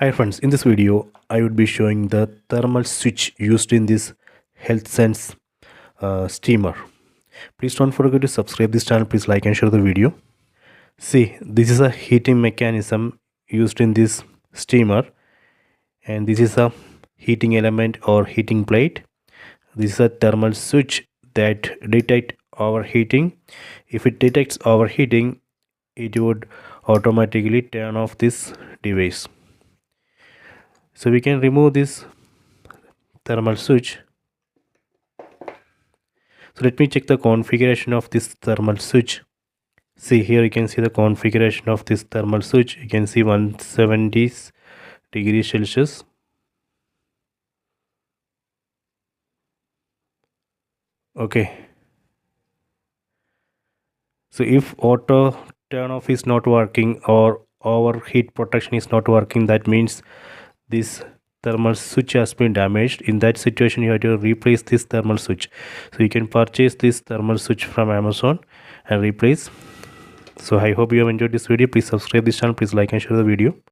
Hi friends, in this video I would be showing the thermal switch used in this HealthSense steamer. Please don't forget to subscribe this channel. Please like and share the video. See, this is a heating mechanism used in this steamer, and this is a heating element or heating plate. This is a thermal switch that detects overheating. If it detects overheating, it would automatically turn off this device. So we can remove this thermal switch. So let me check the configuration of this thermal switch. See, here you can see the configuration of this thermal switch. You can see 170 degrees Celsius. Okay, so if auto turn off is not working or overheat protection is not working, that means this thermal switch has been damaged. In that situation, you have to replace this thermal switch. So you can purchase this thermal switch from Amazon and replace. So I hope you have enjoyed this video. Please subscribe this channel. Please like and share the video.